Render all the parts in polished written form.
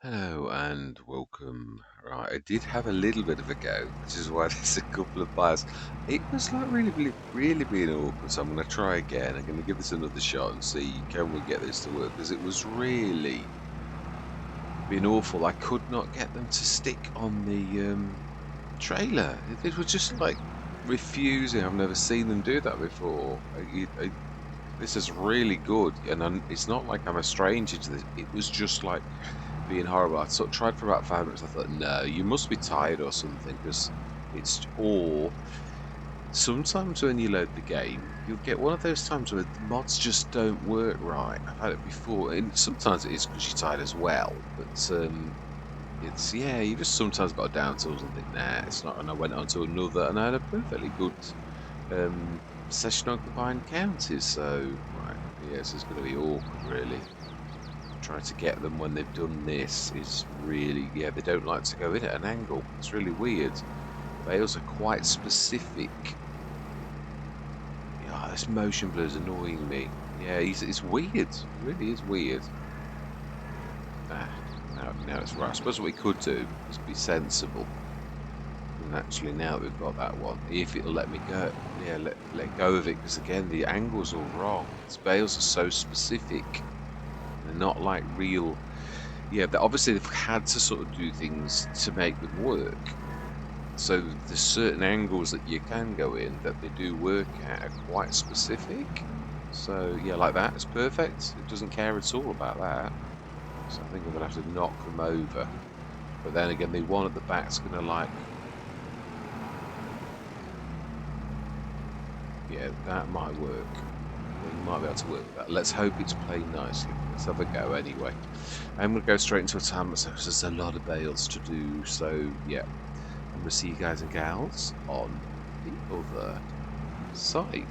Hello and welcome. Right, I did have a little bit of a go, which is why there's a couple of bias. It was like really being awkward. So I'm going to try again. I'm going to give this another shot and see can we get this to work because it was really being awful. I could not get them to stick on the trailer. It was just like refusing. I've never seen them do that before. This is really good, and it's not like I'm a stranger to this. It was just like being horrible. I sort of tried for about 5 minutes. I thought, no, you must be tired or something, because it's or sometimes when you load the game, you'll get one of those times where the mods just don't work right. I've had it before, and sometimes it is because you're tired as well. But it's yeah, you just sometimes got a down tools and think, nah, it's not. And I went on to another, and I had a perfectly good session on combined counties. So right, yes, it's going to be awkward, really. Trying to get them when they've done this is really, yeah, they don't like to go in at an angle. It's really weird. Bales are quite specific. Yeah, this motion blur is annoying me. Yeah, it's weird. It really is weird. Now it's right. I suppose what we could do is be sensible. And actually, now that we've got that one, if it'll let me go, yeah, let go of it. Because again, the angles are wrong. These bales are so specific. They're not like real. Yeah, obviously they've had to sort of do things to make them work. So there's certain angles that you can go in that they do work at are quite specific. So yeah, like that, it's perfect. It doesn't care at all about that. So I think I'm gonna have to knock them over. But then again, the one at the back's gonna like, yeah, that might work. We might be able to work with that. Let's hope it's playing nicely. Let's have a go anyway. I'm gonna go straight into a time, so there's a lot of bales to do. So yeah. And we'll see you guys and gals on the other side.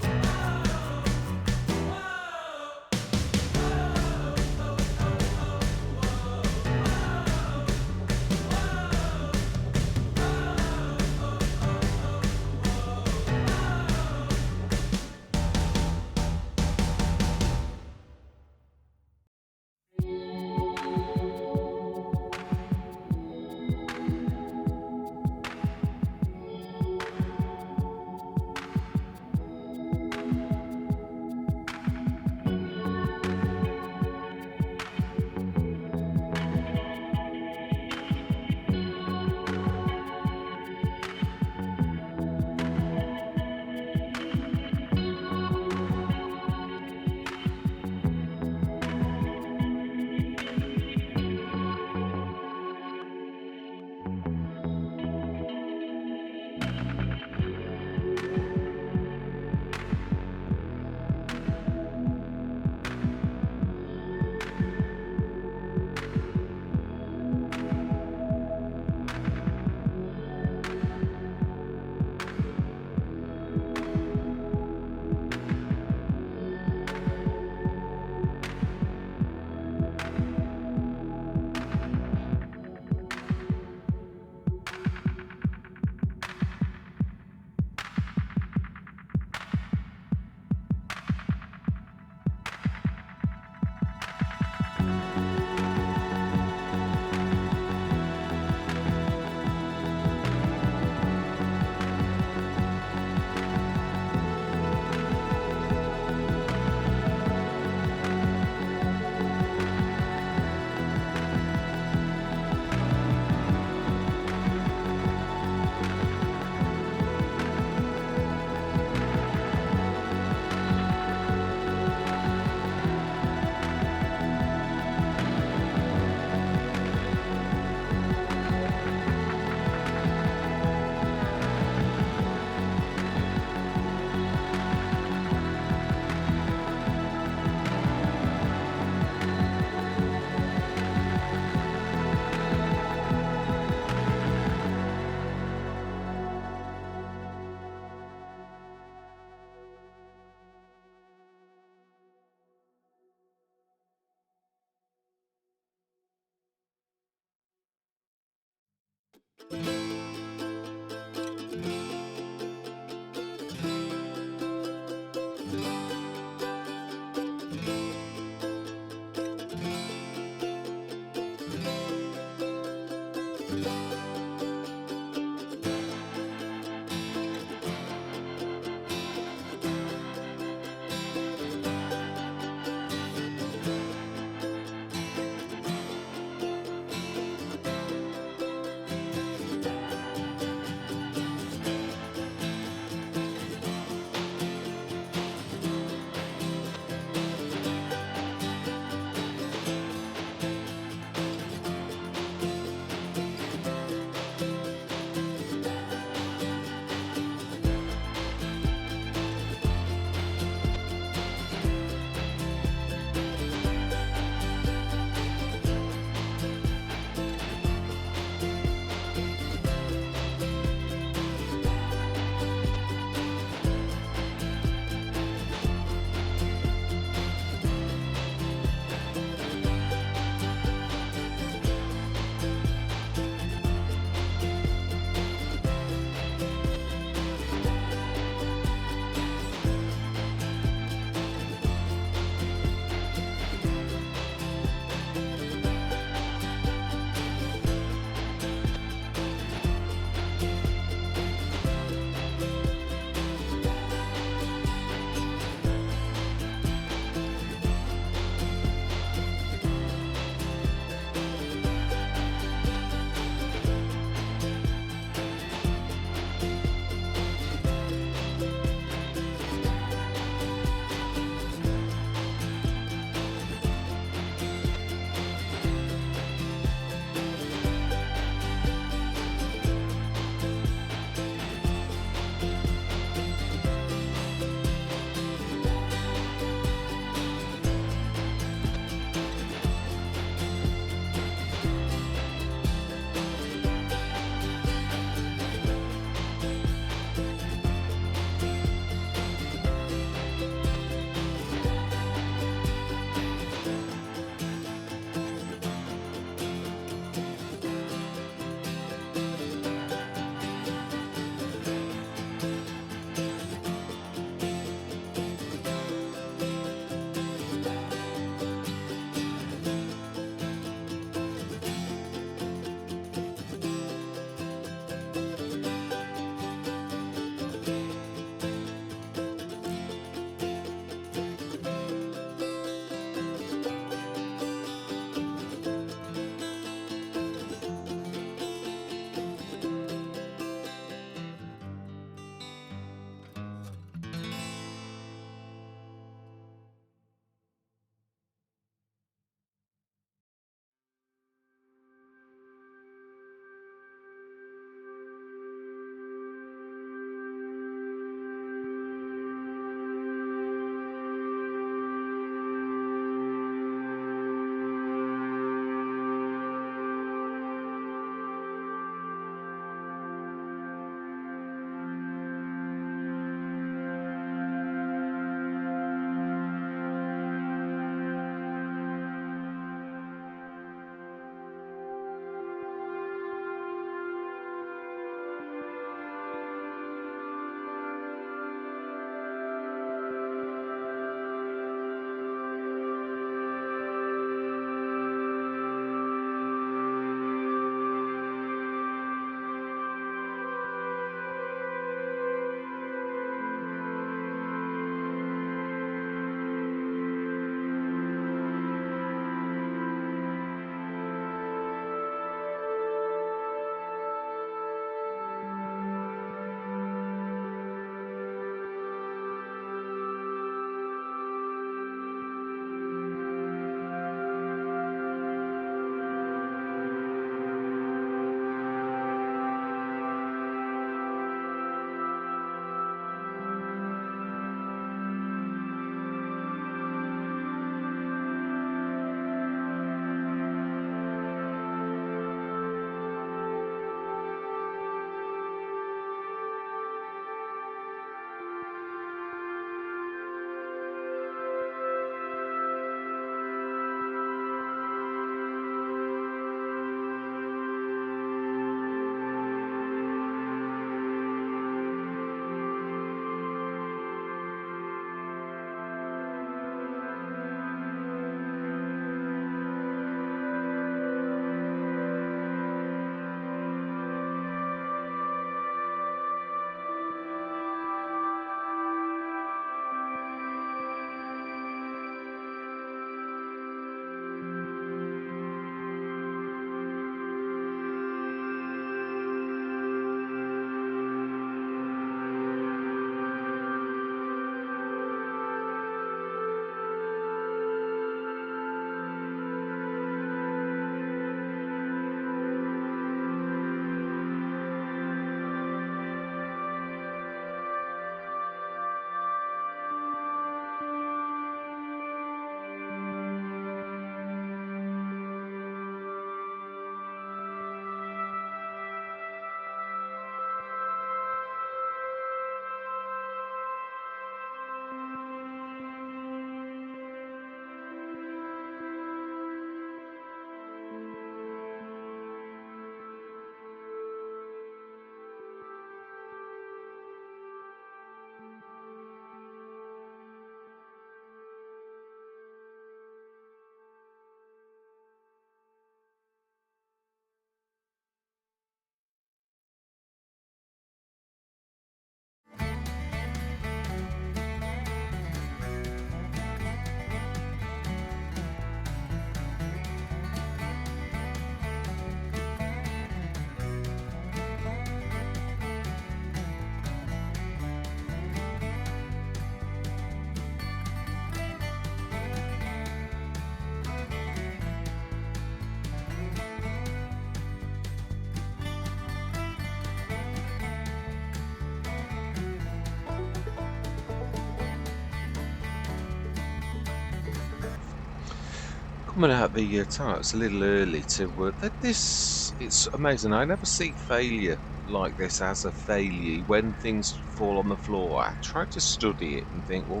Coming out the tunnel, it's a little early to this. It's amazing. I never see failure like this as a failure. When things fall on the floor, I try to study it and think, well,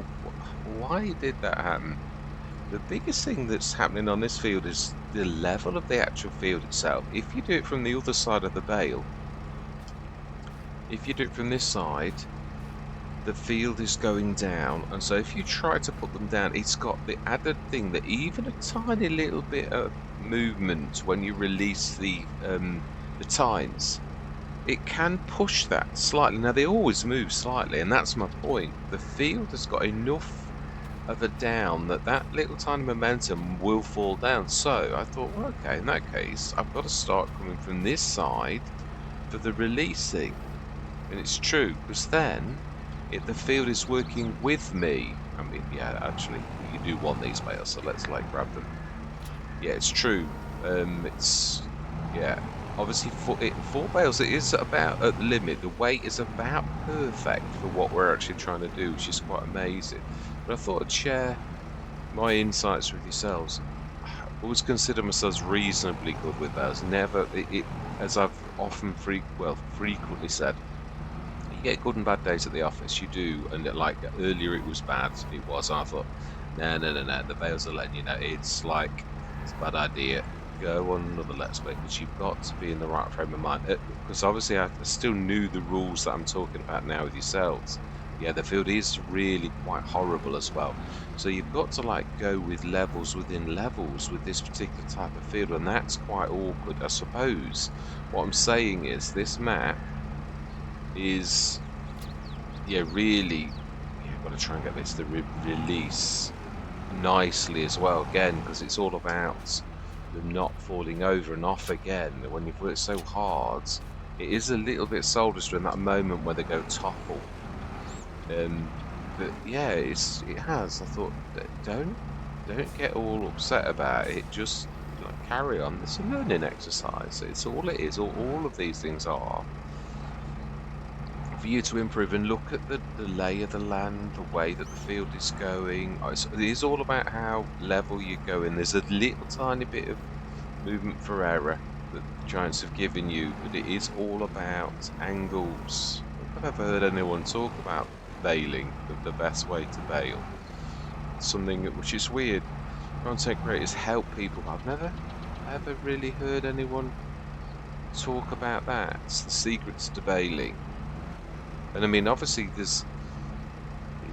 why did that happen? The biggest thing that's happening on this field is the level of the actual field itself. If you do it from the other side of the bale, if you do it from this side, the field is going down, and so if you try to put them down, it's got the added thing that even a tiny little bit of movement when you release the tines, it can push that slightly. Now they always move slightly, and that's my point. The field has got enough of a down that that little tiny momentum will fall down. So I thought, well, okay, in that case, I've got to start coming from this side for the releasing, and it's true because then the field is working with me. I mean, yeah, actually, you do want these bales, so let's like grab them. Yeah, it's true. It's yeah. Obviously, four bales, it is about at the limit. The weight is about perfect for what we're actually trying to do, which is quite amazing. But I thought I'd share my insights with yourselves. I always consider myself reasonably good with bales. Never, as I've often frequently said, you get good and bad days at the office, you do, and like earlier it was bad, it was, and I thought, no, the bales are letting you know, it's like, it's a bad idea, go on another Let's Play, because you've got to be in the right frame of mind, because obviously I still knew the rules that I'm talking about now with yourselves. Yeah, the field is really quite horrible as well, so you've got to like go with levels within levels with this particular type of field, and that's quite awkward. I suppose what I'm saying is this map is, yeah, really, yeah, got to try and get this to release nicely as well, again, because it's all about them not falling over and off again. When you've worked so hard, it is a little bit soul destroying, that moment where they go topple. But yeah, it has. I thought, don't get all upset about it. Just like, carry on. It's a learning exercise. It's all it is. All of these things are for you to improve and look at the lay of the land, the way that the field is going. It is all about how level you go in. There's a little tiny bit of movement for error that the giants have given you, but it is all about angles. I've never heard anyone talk about bailing, the best way to bail. Something which is weird. Content creators help people. I've never ever really heard anyone talk about that. It's the secrets to bailing. And I mean, obviously, this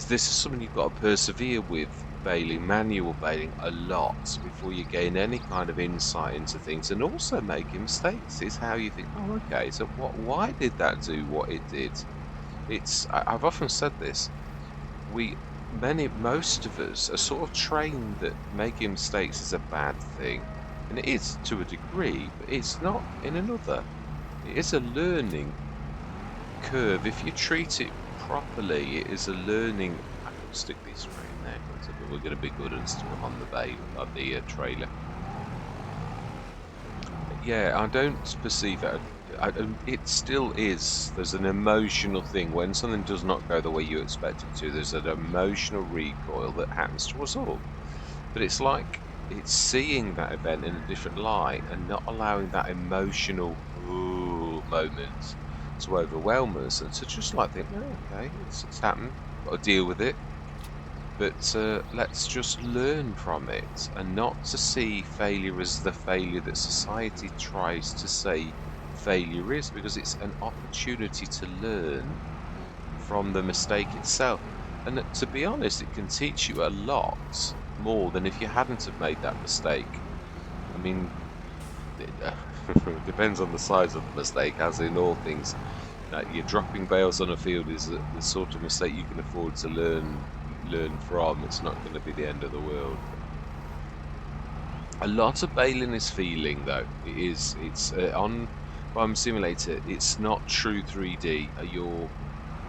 is something you've got to persevere with, bailing, manual bailing, a lot before you gain any kind of insight into things, and also making mistakes is how you think, oh, okay, so why did that do what it did? I've often said this, most of us are sort of trained that making mistakes is a bad thing, and it is to a degree, but it's not in another. It is a learning curve. If you treat it properly, it is a learning. I can stick these right in there, but we're going to be good and stick them on the bay of the trailer. Yeah, I don't perceive it. It still is. There's an emotional thing when something does not go the way you expect it to. There's an emotional recoil that happens to us all. But it's like it's seeing that event in a different light and not allowing that emotional moment to overwhelm us, and to just like think, oh, okay, it's happened, got to deal with it, but let's just learn from it, and not to see failure as the failure that society tries to say failure is, because it's an opportunity to learn from the mistake itself. And to be honest, it can teach you a lot more than if you hadn't have made that mistake. I mean, it depends on the size of the mistake, as in all things. You're dropping bales on a field is the sort of mistake you can afford to learn from. It's not going to be the end of the world. A lot of bailing is feeling, though. It is. It's on Farm Simulator. It's not true 3D. Your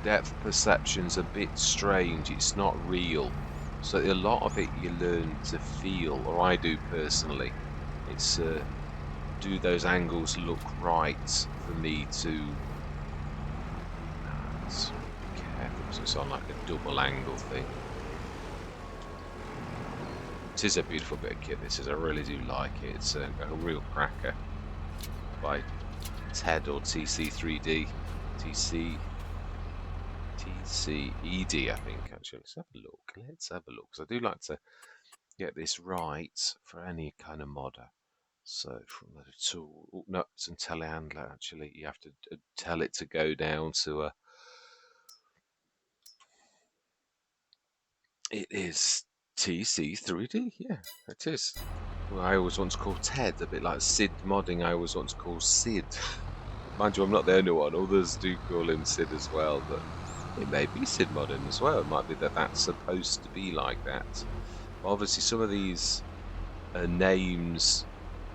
depth perception's a bit strange. It's not real. So a lot of it you learn to feel, or I do personally. It's do those angles look right for me to be careful, because it's on like a double angle thing. It is a beautiful bit of kit. This is. I really do like it. It's a real cracker by TED or TC3D, TCED, I think. Actually, let's have a look. Let's have a look because I do like to get this right for any kind of modder. So from the tool, oh, no, it's in telehandler. Actually, you have to tell it to go down to a. It is TC3D. Yeah, it is. Well, I always want to call Ted, a bit like Sid modding. I always want to call Sid. Mind you, I'm not the only one. Others do call him Sid as well, but it may be Sid modding as well. It might be that that's supposed to be like that. But obviously, some of these names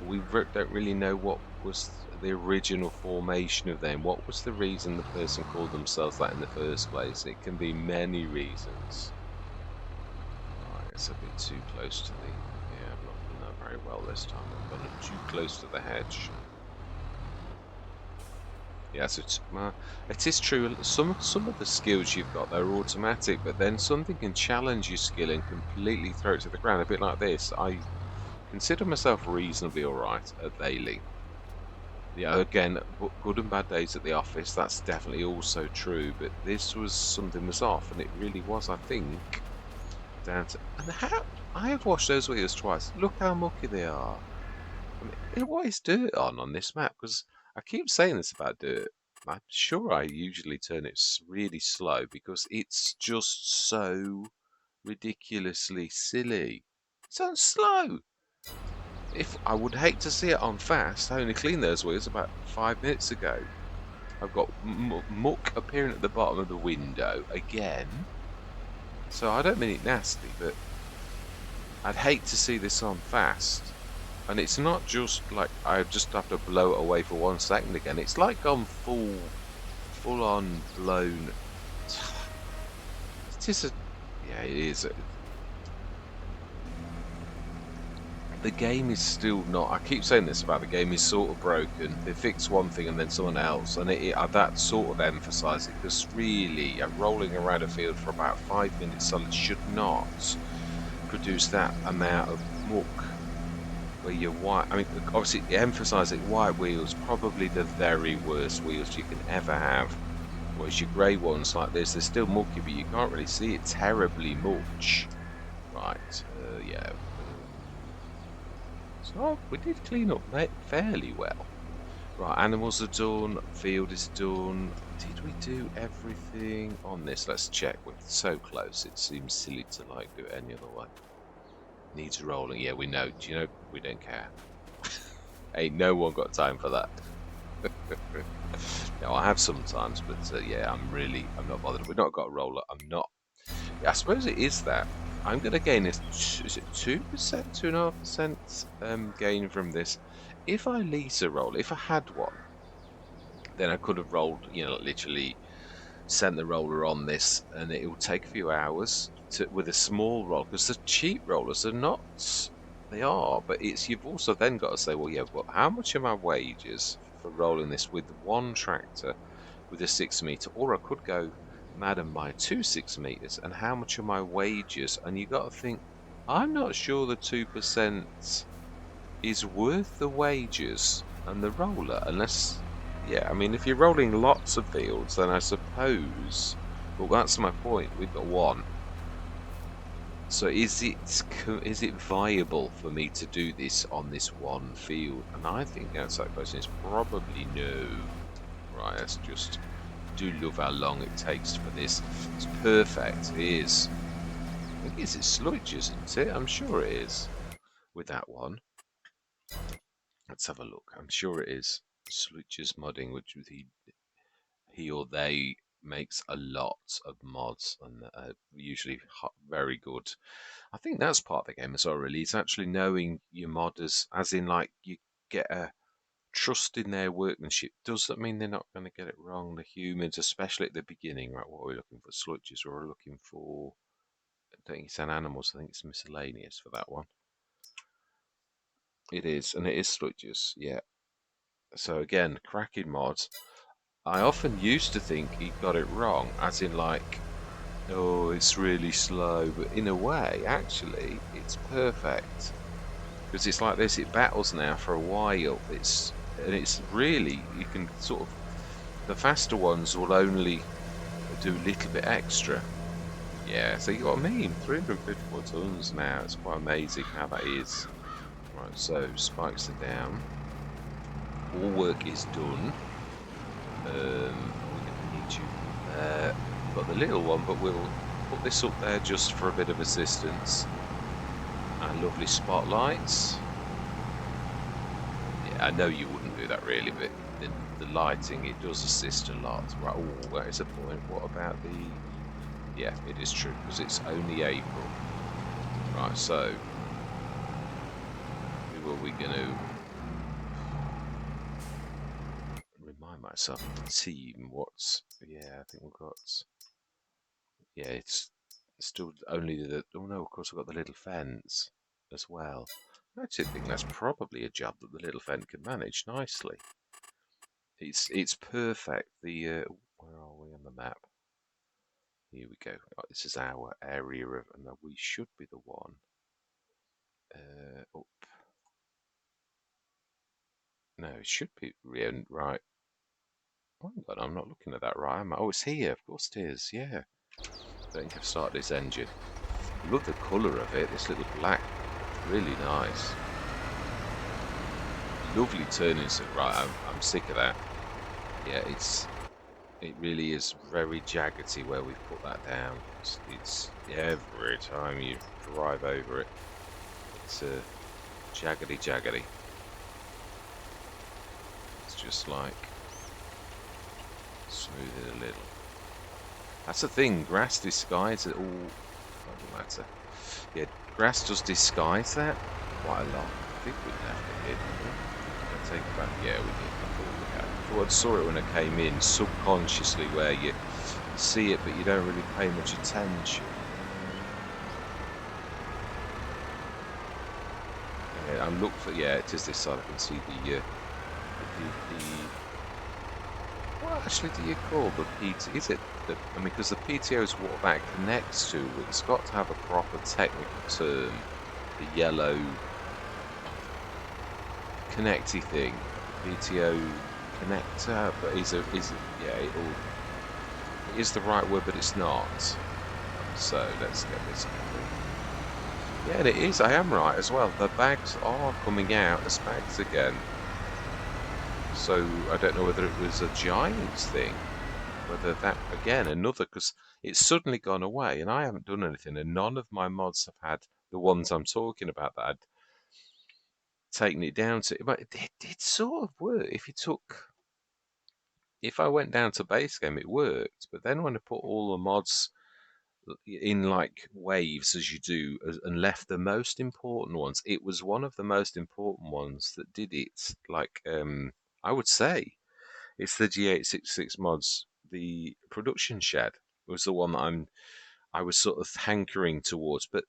we don't really know what was the original formation of them. What was the reason the person called themselves that in the first place? It can be many reasons. Right, it's a bit too close to the. Yeah, I've not done that very well this time. I've gone too close to the hedge. Yes, it is true. Some of the skills you've got they're automatic, but then something can challenge your skill and completely throw it to the ground. A bit like this. I consider myself reasonably alright at Bailey. Yeah, again, good and bad days at the office. That's definitely also true. But this was something was off, and it really was. I think down to and how I have washed those wheels twice. Look how mucky they are. I mean, what is dirt on this map? Because I keep saying this about dirt. I'm sure I usually turn it really slow because it's just so ridiculously silly. It's on slow. If I would hate to see it on fast, I only cleaned those wheels about 5 minutes ago. I've got muck appearing at the bottom of the window again. So I don't mean it nasty, but I'd hate to see this on fast. And it's not just like I just have to blow it away for 1 second again. It's like gone full on blown. It is a, yeah, it is. The game is still not. I keep saying this about the game is sort of broken. They fix one thing and then someone else, and that sort of emphasises it. Because really, rolling around a field for about 5 minutes solid should not produce that amount of muck. Where you're white, I mean, obviously, emphasising white wheels, probably the very worst wheels you can ever have. Whereas your grey ones like this, they're still mucky, but you can't really see it terribly much. Right, yeah. So we did clean up fairly well. Right, animals are done, field is done. Did we do everything on this? Let's check. We're so close, it seems silly to like do it any other way. Needs rolling. Yeah, we know. Do you know? We don't care. Ain't no one got time for that. No, I have sometimes, but yeah, I'm not bothered. We've not got a roller. I'm not. Yeah, I suppose it is that. I'm going to gain is it 2%, 2.5% gain from this. If I lease a roller, if I had one, then I could have rolled, literally sent the roller on this, and it will take a few hours with a small roll because the cheap rollers are not. They are, but you've also then got to say, well, yeah, well, how much are my wages for rolling this with one tractor with a 6 meter, or I could go mad and buy two 6 meters, and how much are my wages? And you got to think, I'm not sure the 2% is worth the wages and the roller, unless, yeah, I mean, if you're rolling lots of fields, then I suppose, well, that's my point. We've got one. So is it viable for me to do this on this one field? And I think the answer to that question is probably no. Right, let's just do love how long it takes for this. It's perfect. It is. I think it's sludge, isn't it? I'm sure it is. With that one. Let's have a look. I'm sure it is. Sludge's modding, which he or they makes a lot of mods and usually very good. I think that's part of the game as well, really. It's actually knowing your modders, as in, like, you get a trust in their workmanship. Does that mean they're not going to get it wrong? The humans, especially at the beginning, right? What are we looking for? Sludges, or we're looking for. I don't think it's an animals. I think it's miscellaneous for that one. It is, and it is sludges. Yeah. So again, cracking mods. I often used to think he got it wrong, as in, like, Oh, it's really slow, but in a way, actually, it's perfect. Because it's like this, it battles now for a while. It's really, you can sort of, the faster ones will only do a little bit extra. Yeah, so you got what I mean, 354 tons now. It's quite amazing how that is. Right, so spikes are down. All work is done. We're going to need you there. We've got the little one, but we'll put this up there just for a bit of assistance. And lovely spotlights. Yeah, I know you wouldn't do that really, but the lighting, it does assist a lot. Right, oh, that is a point. What about the... Yeah, it is true, because it's only April. Right, so... Who are we going to... Remind myself of the team. What's... Yeah, I think we've got... Yeah, it's still only the... Oh no, of course we've got the little fence as well. I actually think that's probably a job that the little fence can manage nicely. It's perfect. Where are we on the map? Here we go. Oh, this is our area of, and we should be the one up. No, it should be right. Oh, but I'm not looking at that right. Oh, it's here. Of course it is. Yeah. I think I've started this engine. I love the colour of it. This little black, really nice. Lovely turning. So right, I'm sick of that. Yeah, it really is very jaggedy where we've put that down. It's every time you drive over it, it's jaggedy. It's just like smooth it a little. That's the thing. Grass disguises it all. Doesn't matter. Yeah, grass does disguise that quite a lot. I think we definitely did. I take it back. Yeah, we did. I thought we had. I thought I saw it when I came in, subconsciously, where you see it but you don't really pay much attention. Yeah, I'm looking for. Yeah, it is this side. I can see the what actually do you call the PT? Is it the? I mean, because the PTO is what that connects to. It's got to have a proper technical term. The yellow connecty thing, PTO connector, but yeah, it is the right word, but it's not. So let's get this going. Yeah, and it is. I am right as well. The bags are coming out as bags again. So I don't know whether it was a Giants thing, whether that again another, because it's suddenly gone away, and I haven't done anything, and none of my mods have had the ones I'm talking about that I'd taken it down to. But it did sort of work. If I went down to base game, it worked. But then when I put all the mods in like waves as you do, and left the most important ones, it was one of the most important ones that did it. Like I would say it's the G866 mods. The production shed was the one that I was sort of hankering towards, but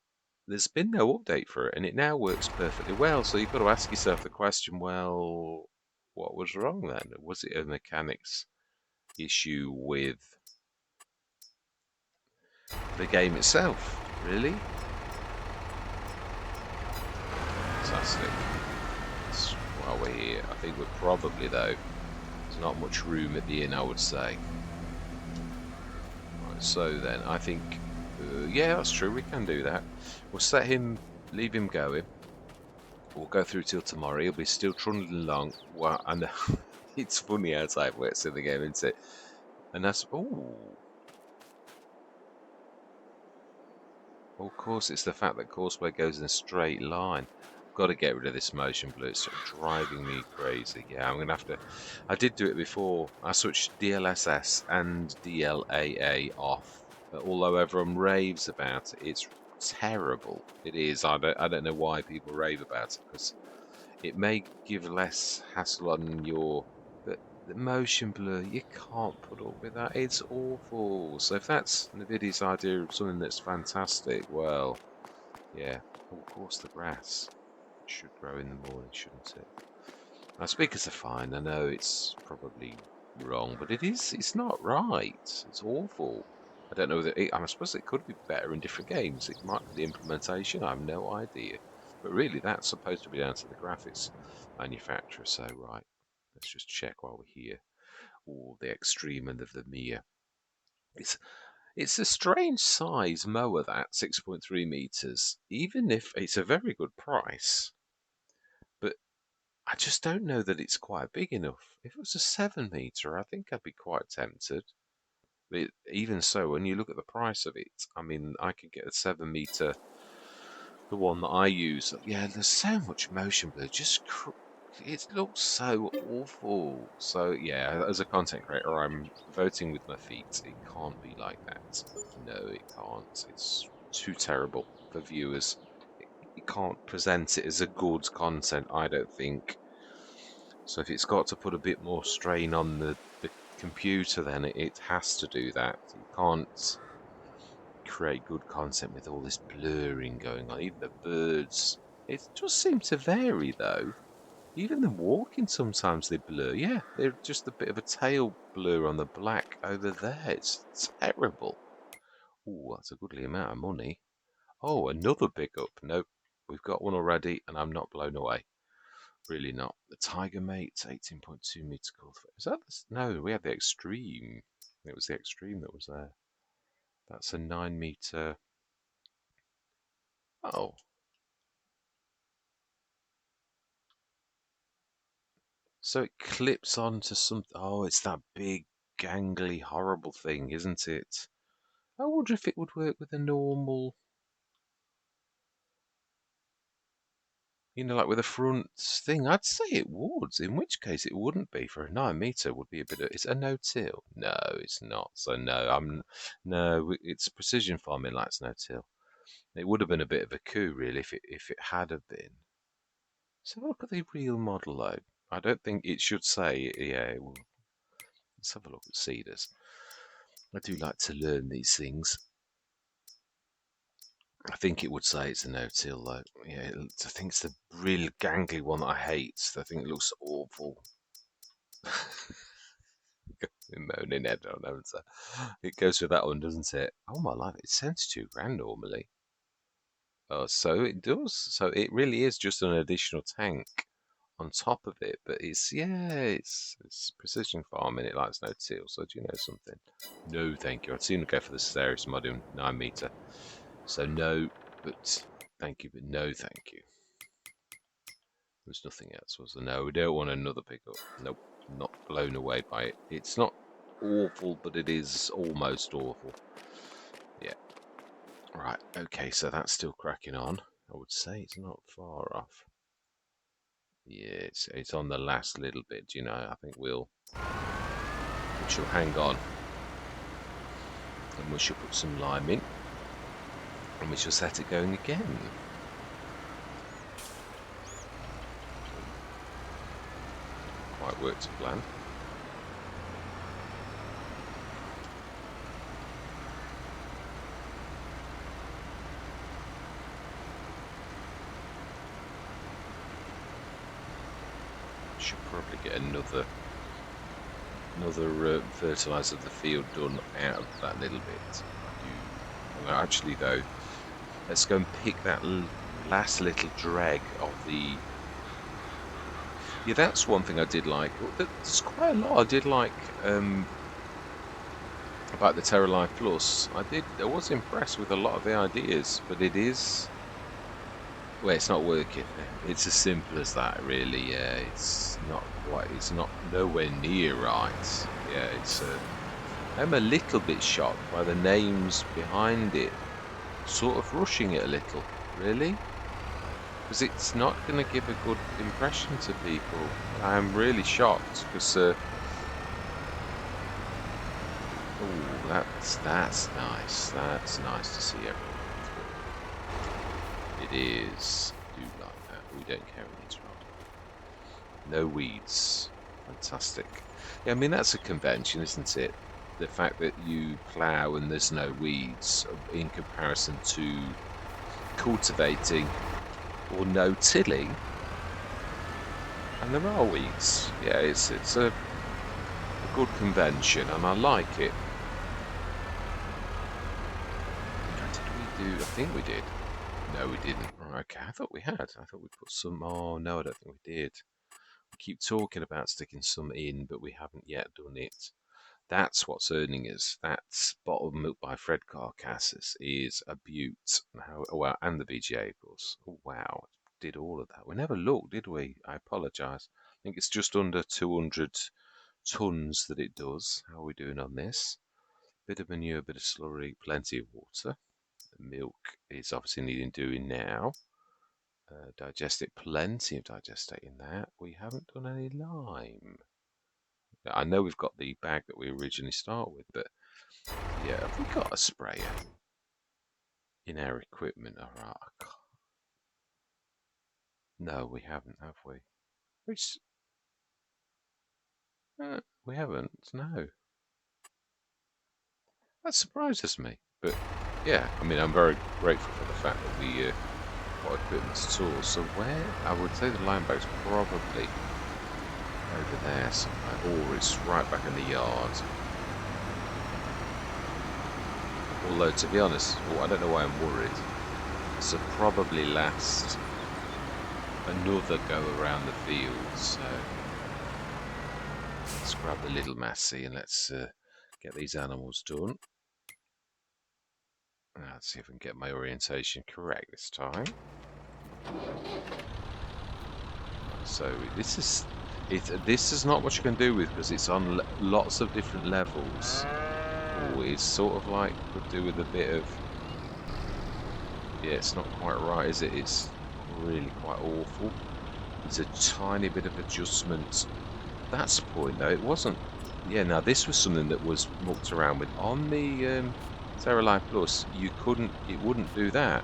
there's been no update for it, and it now works perfectly well. So you've got to ask yourself the question: well, what was wrong then? Was it a mechanics issue with the game itself? Really? Fantastic. That's why we're here. I think we're probably though. There's not much room at the inn, I would say. Right, so then I think, yeah, that's true. We can do that. We'll leave him going. We'll go through till tomorrow. He'll be still trundling along. Well, I know it's funny how time works in the game, isn't it? And that's of course, it's the fact that Causeway goes in a straight line. Got to get rid of this motion blur. It's sort of driving me crazy. Yeah, I'm gonna have to. I did do it before. I switched DLSS and DLAA off. Although everyone raves about it, it's terrible. It is. I don't know why people rave about it, because it may give less hassle on your, but the motion blur, you can't put up with that. It's awful. So if that's NVIDIA's idea of something that's fantastic, well, yeah. Oh, of course, the grass should grow in the morning, shouldn't it? Now, speakers are fine. I know it's probably wrong, but it is. It's not right. It's awful. I don't know whether I suppose it could be better in different games. It might be the implementation. I have no idea. But really, that's supposed to be down to the graphics manufacturer. So, right, let's just check while we're here. Oh, the Extreme and the Vermeer. It's it's a strange size mower, that 6.3 meters. Even if it's a very good price, but I just don't know that it's quite big enough. If it was a 7 meter, I think I'd be quite tempted. But even so, when you look at the price of it, I mean, I could get a 7 meter, the one that I use. Yeah, there's so much motion blur. It looks so awful. So yeah, as a content creator, I'm voting with my feet. It can't be like that. No, it can't. It's too terrible for viewers. You can't present it as a good content, I don't think. So if it's got to put a bit more strain on the computer, then it has to do that. You can't create good content with all this blurring going on. Even the birds, it does seem to vary though. Even them walking, sometimes they blur. Yeah, they're just a bit of a tail blur on the black over there. It's terrible. Oh, that's a goodly amount of money. Oh, another big up. Nope, we've got one already, and I'm not blown away. Really not. The Tiger Mate, 18.2 meter call. Is that no? We had the Extreme. It was the Extreme that was there. That's a 9 meter. Oh, so it clips onto some. Oh, it's that big, gangly, horrible thing, isn't it? I wonder if it would work with a normal, like with a front thing. I'd say it would. In which case, it wouldn't be for a 9 meter. Would be a bit of. It's a no-till. No, it's not. So no, no. It's precision farming likes no-till. It would have been a bit of a coup, really, if it had have been. So look at the real model, though. I don't think it should say. Yeah, let's have a look at Cedars. I do like to learn these things. I think it would say it's a no-till, though. Yeah, I think it's the real gangly one that I hate. I think it looks awful. Moaning head on, haven't I? It goes with that one, doesn't it? Oh my life, it's 72 grand normally. Oh, so it does. So it really is just an additional tank on top of it. But it's precision farming. It likes no till. So do you know something? No, thank you. I'd sooner go for the Steris Modern 9 meter. So no, but thank you, but no, thank you. There's nothing else, was there? No, we don't want another pickup. Nope, not blown away by it. It's not awful, but it is almost awful. Yeah. Right, okay, so that's still cracking on. I would say it's not far off. Yeah, it's on the last little bit, I think we shall hang on. And we shall put some lime in. And we shall set it going again. Quite worked to plan. Should probably get another fertilizer of the field done out of that little bit. Well, actually, though, let's go and pick that last little dreg of the. Yeah, that's one thing I did like. There's quite a lot I did like about the Terra Life Plus. I was impressed with a lot of the ideas, but it is. Well, it's not working. It's as simple as that, really. Yeah, it's not quite. It's not nowhere near right. Yeah, I'm a little bit shocked by the names behind it, sort of rushing it a little, really, because it's not going to give a good impression to people. I'm really shocked because. Oh, that's nice. That's nice to see everyone. It is. I do like that. We don't carry these around. No weeds. Fantastic. Yeah, I mean, that's a convention, isn't it? The fact that you plough and there's no weeds in comparison to cultivating or no tilling. And there are weeds. Yeah, it's a good convention and I like it. do? I think we did. No, we didn't. Right, okay, I thought we had. I thought we put some. Oh no, I don't think we did. We keep talking about sticking some in, but we haven't yet done it. That's what's earning us. That's bottled milk by Fred Carcassus is a beaut. Oh, wow, and the VGA plus. Oh, wow, did all of that. We never looked, did we? I apologise. I think it's just under 200 tons that it does. How are we doing on this? Bit of manure, bit of slurry, plenty of water. The milk is obviously needing doing now. Digestate, plenty of digestate in that. We haven't done any lime. I know we've got the bag that we originally start with, but yeah, have we got a sprayer in our equipment? All right. No, we haven't, have we? Which, we haven't, no. That surprises me. But yeah, I mean, I'm very grateful for the fact that we got equipment at all. So where, I would say the line bag's probably over there somewhere, or it's right back in the yard. Although, to be honest, I don't know why I'm worried. This will probably last another go around the field, so let's grab the little Massey and let's get these animals done. Let's see if I can get my orientation correct this time. So this is not what you can do with, because it's on lots of different levels. Oh, it's sort of like could do with a bit of, yeah, it's not quite right, is it? It's really quite awful. There's a tiny bit of adjustment. That's the point though, it wasn't. Yeah, now this was something that was mucked around with on the Terra Life Plus. It wouldn't do that,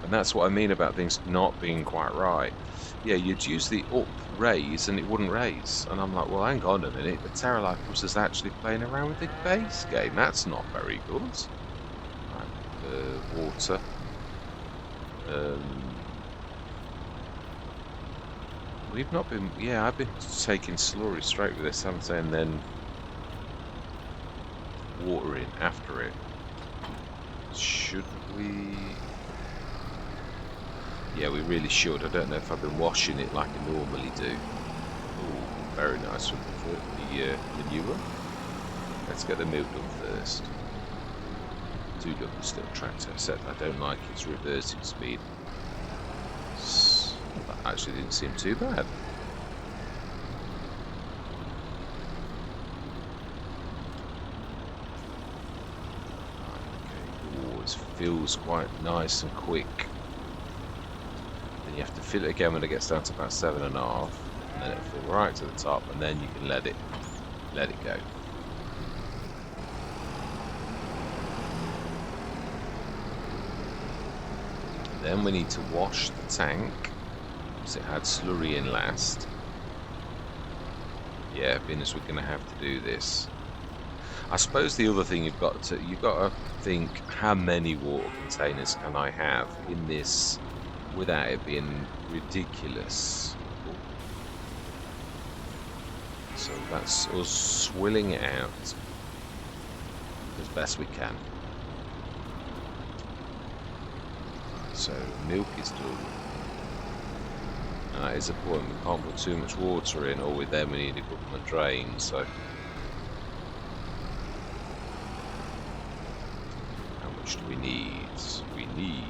and that's what I mean about things not being quite right. Yeah, you'd use the up raise and it wouldn't raise, and I'm like, well, hang on a minute, the Terra Life Plus is actually playing around with the base game. That's not very good. Right, water. We've not been, yeah, I've been taking slurry straight with this, haven't I? And then watering after it. Should we? Yeah, we really should. I don't know if I've been washing it like I normally do. Ooh, very nice with the manure. Let's get the milk done first. I do love this little tractor, except I don't like its reversing speed. That actually didn't seem too bad. Okay. Ooh, it feels quite nice and quick. Then you have to fill it again when it gets down to about 7.5, and then it'll fill right to the top, and then you can let it go. Then we need to wash the tank, because it had slurry in last. Yeah, being as we're going to have to do this. I suppose the other thing you've got to think, how many water containers can I have in this without it being ridiculous? So that's us swilling it out as best we can. So milk is done. That is a point, we can't put too much water in, or with them we need a government drain, so how much do we need? We need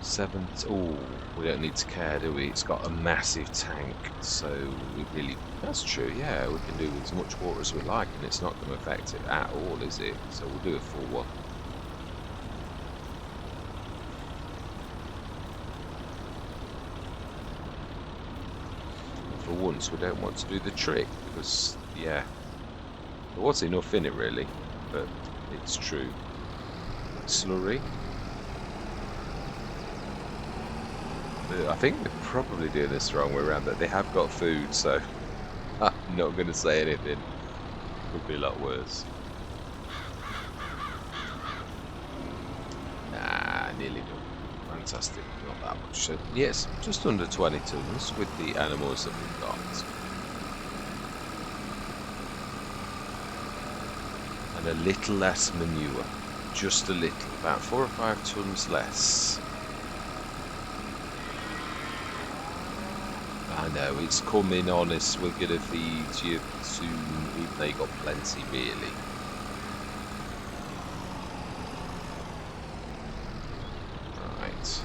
7. Oh, we don't need to care, do we? It's got a massive tank, so we really, that's true, yeah, we can do as much water as we like and it's not going to affect it at all, is it? So we'll do a full one. For once we don't want to do the trick, because yeah, there was enough in it really, but it's true. Slurry. But I think they're probably doing this the wrong way around, that they have got food, so I'm not going to say anything. Could be a lot worse. Nah, nearly done. Fantastic, not that much. So, yes, just under 20 tons with the animals that we've got. And a little less manure. just a little, about 4 or 5 tons less. I know, it's coming, honest, we're going to feed you soon, even though you got plenty, really. Right.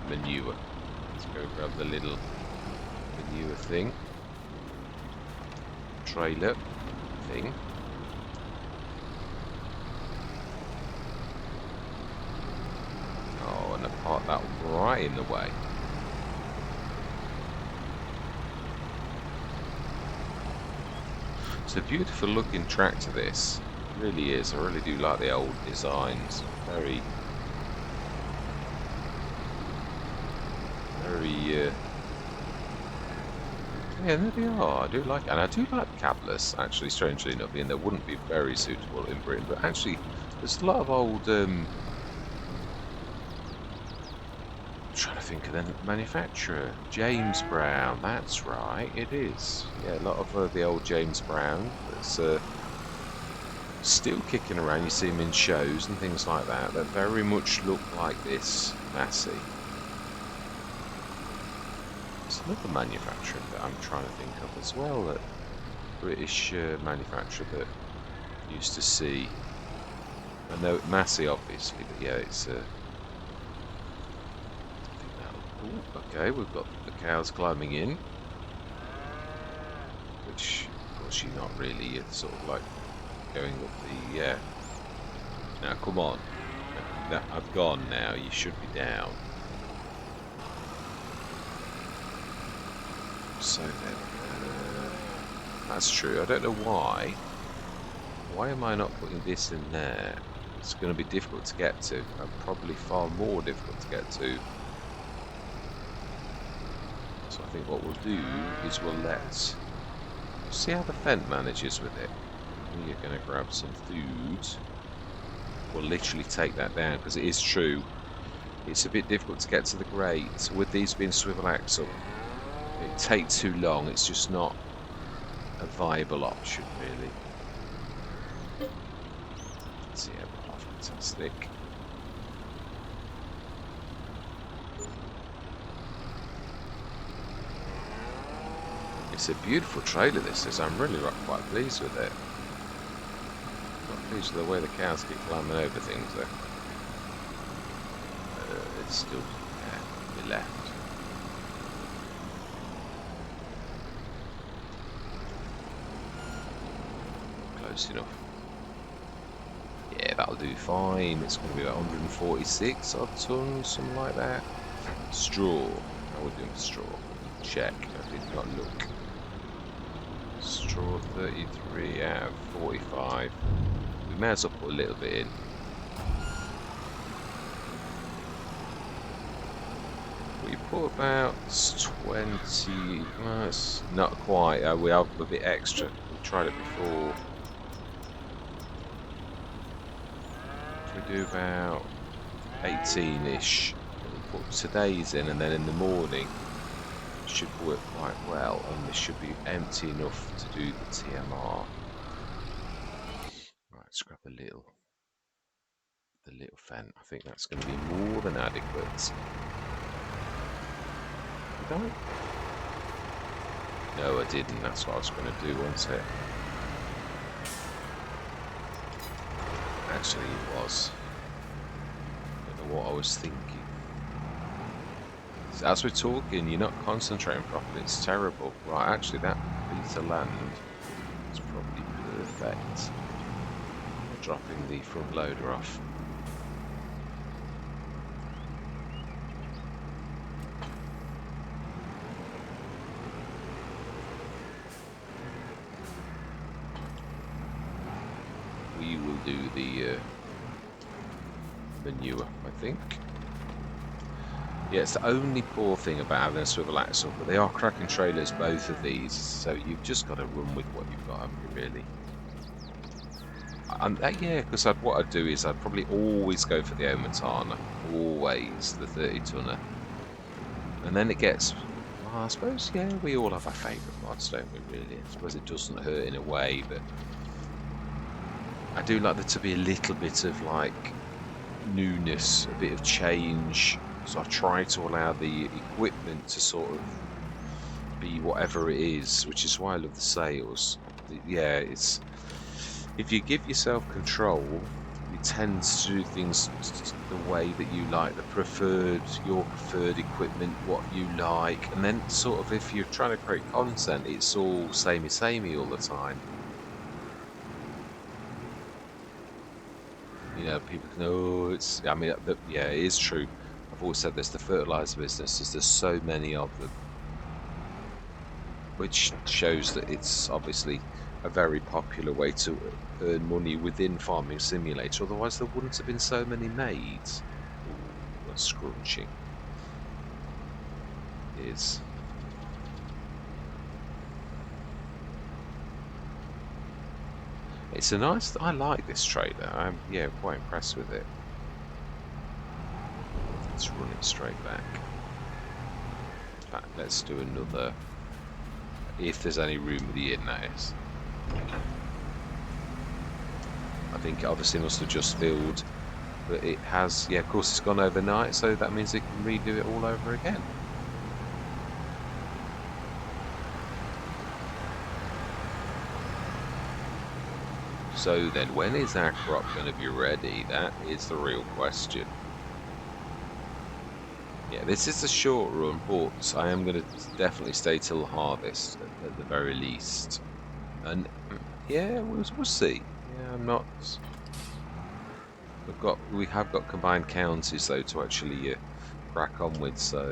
Manure. Let's go grab the little manure thing. Trailer thing. Oh, and I parked that right in the way. It's a beautiful looking tractor, this. It really is. I really do like the old designs. Very yeah, there they are. I do like, and I do like the cabless. Actually, strangely enough, and they wouldn't be very suitable in Britain, but actually, there's a lot of old. I'm trying to think of the manufacturer, James Brown. That's right, it is. Yeah, a lot of the old James Brown that's still kicking around. You see them in shows and things like that. That very much look like this Massey. There's another manufacturer that I'm trying to think of as well, that British manufacturer that used to see. I know Massey obviously, but yeah, it's I think that'll, ooh, okay, we've got the cows climbing in, which of course you're not really sort of like going up the now come on, I've gone now, you should be down. So then, that's true. I don't know why. Why am I not putting this in there? It's going to be difficult to get to. Probably far more difficult to get to. So I think what we'll do is we'll see how the Fent manages with it. You're going to grab some food. We'll literally take that down because it is true. It's a bit difficult to get to the grate. With these being swivel axle, it takes too long. It's just not a viable option, really. Let's see, oh, fantastic. It's a beautiful trailer, this is. I'm really quite pleased with it. Not pleased with the way the cows keep climbing over things, though. It's still, yeah, be left. Close enough. Yeah, that'll do fine. It's going to be about 146 odd tons, something like that. Straw. How are we doing for straw? Check. I did not look. Straw 33 out of 45. We may as well put a little bit in. We put about 20. Well, it's not quite. We have a bit extra. We tried it before. We do about 18-ish. We'll put today's in, and then in the morning it should work quite well, and this should be empty enough to do the TMR. Right, let's grab the little Fent. I think that's going to be more than adequate. Did I? No, I didn't. That's what I was going to do, wasn't it? Actually, it was. I don't know what I was thinking. So as we're talking, you're not concentrating properly. It's terrible. Right, actually, that piece of land is probably perfect. Dropping the front loader off. We will do the manure, I think. Yeah, it's the only poor thing about having a swivel axle, but they are cracking trailers, both of these, so you've just got to run with what you've got, haven't you, really? Yeah, because what I'd do is I'd probably always go for the Omatana, always, the 30 tonner. And then it gets, I suppose, yeah, we all have our favourite mods, don't we, really? I suppose it doesn't hurt in a way, but I do like there to be a little bit of like newness, a bit of change. So I try to allow the equipment to sort of be whatever it is, which is why I love the sales. Yeah, it's if you give yourself control, you tend to do things the way that you like, your preferred equipment, what you like, and then sort of if you're trying to create content, it's all samey all the time. People can, oh, I mean, yeah, it is true. I've always said this, the fertilizer business is there's so many of them, which shows that it's obviously a very popular way to earn money within Farming Simulator. Otherwise, there wouldn't have been so many made. Ooh, that's scrunching. It is. It's a nice. I like this trailer. I'm quite impressed with it. Let's run it straight back. In fact, let's do another. If there's any room with the in, that is. I think it obviously must have just filled, but it has, yeah, of course it's gone overnight, so that means it can redo it all over again. So then, when is our crop going to be ready? That is the real question. Yeah, this is a short run, but I am going to definitely stay till harvest at the very least. And yeah, we'll see. Yeah, I'm not. We have got combined counties though to actually crack on with. So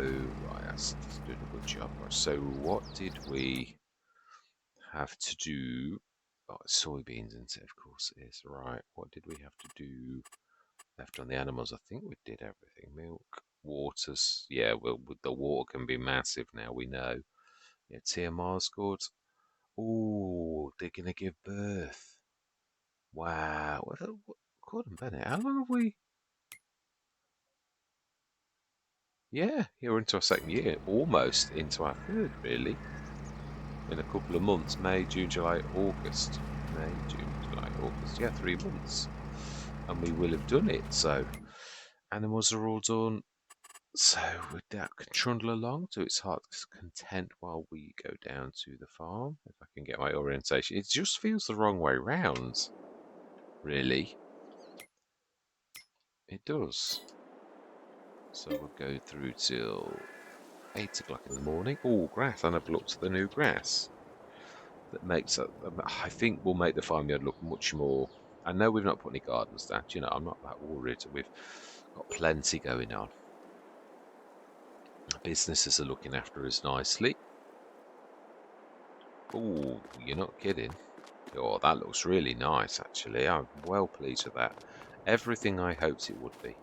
right, that's doing a good job. Right, so what did we have to do? Oh, it's soybeans, isn't it? Of course it is. Right, what did we have to do left on the animals? I think we did everything. Milk, waters. Yeah, well, the water can be massive now. We know. Yeah, TMR's good. Oh, they're gonna give birth. Wow. Gordon Bennett, how long have we? Yeah, we're into our second year, almost into our third, really. In a couple of months, May, June, July, August. May, June, July, August. Yeah, 3 months. And we will have done it. So, animals are all done. So, that can trundle along to its heart's content while we go down to the farm. If I can get my orientation. It just feels the wrong way round, really. It does. So, we'll go through till 8 o'clock in the morning. Oh, grass, and I've looked at the new grass. That makes it, I think will make the farmyard look much more. I know we've not put any gardens down, I'm not that worried. We've got plenty going on. Businesses are looking after us nicely. Oh, you're not kidding. Oh, that looks really nice, actually. I'm well pleased with that. Everything I hoped it would be.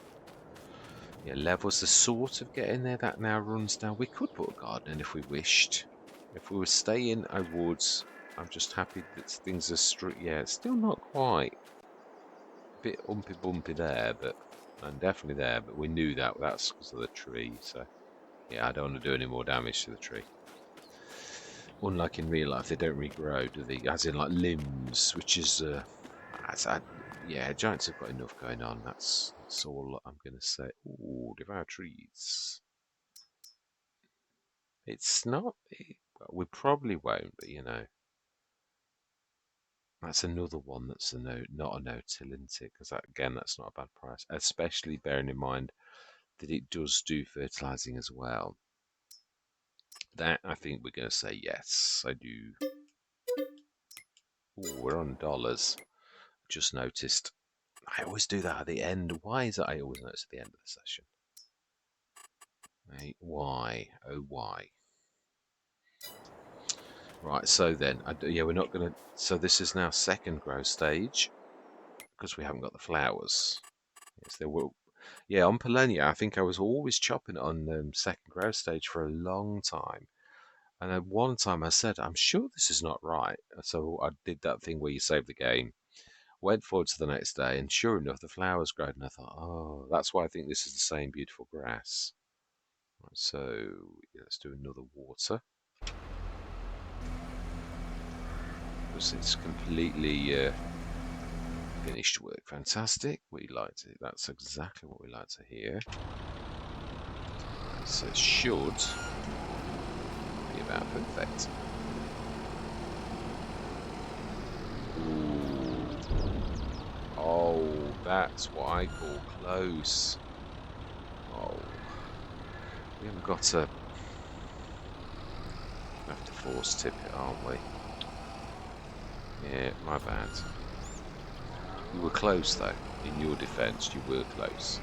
Yeah, levels are sort of getting there. That now runs down. We could put a garden in if we wished. If we were staying, I would. I'm just happy that things are yeah, it's still not quite. A bit umpy bumpy there, but and definitely there, but we knew that's because of the tree. So yeah, I don't want to do any more damage to the tree. Unlike in real life, they don't regrow, do they? As in like limbs, which is yeah, giants have got enough going on. That's all I'm gonna say. Ooh, devour trees. It's not. Well, we probably won't, but that's another one that's a no, not a no-till, isn't it? Because again, that's not a bad price, especially bearing in mind that it does do fertilizing as well. That I think we're going to say yes, I do. Ooh, we're on dollars. Just noticed. I always do that at the end. Why is it I always notice at the end of the session? Right, why? Oh, why? Right, so then, yeah, we're not going to. So this is now second growth stage because we haven't got the flowers. Yes, there were. Yeah, on Polenia, I think I was always chopping it on second growth stage for a long time. And at one time I said, I'm sure this is not right. So I did that thing where you save the game, went forward to the next day, and sure enough, the flowers growed. And I thought, oh, that's why I think this is the same beautiful grass. Right, so let's do another water. Because it's completely finished work. Fantastic. We like to. That's exactly what we like to hear. Right, so it should be about perfect. Ooh. Oh, that's what I call close. Oh, we haven't got to. We have to force tip it, aren't we? Yeah, my bad. You were close though. In your defence, you were close.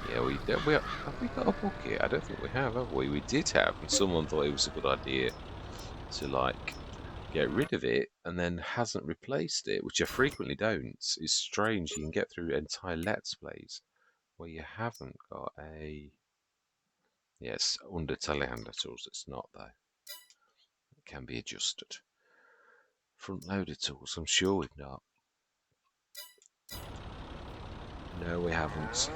Yeah, have we got a bucket? I don't think we have we? We did have, and someone thought it was a good idea to like get rid of it, and then hasn't replaced it, which I frequently don't. It's strange. You can get through entire Let's Plays where you haven't got a. Yes, under telehandler tools. It's not though. It can be adjusted. Front loader tools. I'm sure we've not. No, we haven't.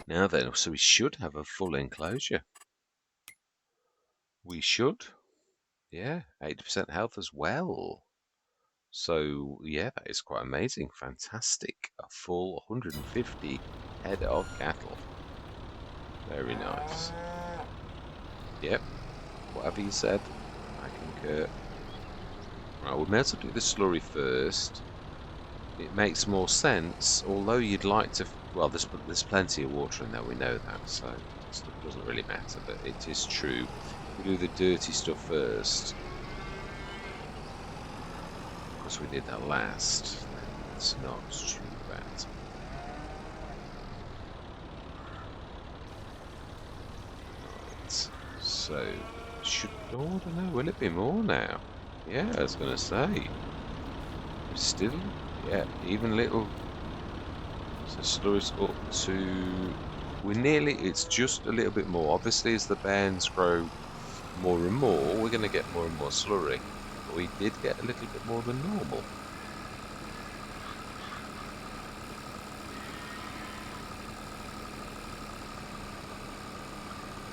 Now then, so we should have a full enclosure. We should. Yeah, 80% health as well. So, yeah, that is quite amazing. Fantastic. A full 150 head of cattle. Very nice. Yep, whatever you said, I concur. Right, we may as well do the slurry first. It makes more sense, although you'd like to. Well, there's plenty of water in there, we know that, so it doesn't really matter, but it is true. We do the dirty stuff first. Because we did that last, then it's not too bad. Right, so should. Oh, I don't know, will it be more now? Yeah, I was going to say. Still, yeah, even little. So slurry's up to. We're nearly. It's just a little bit more. Obviously, as the bands grow more and more, we're going to get more and more slurry. But we did get a little bit more than normal.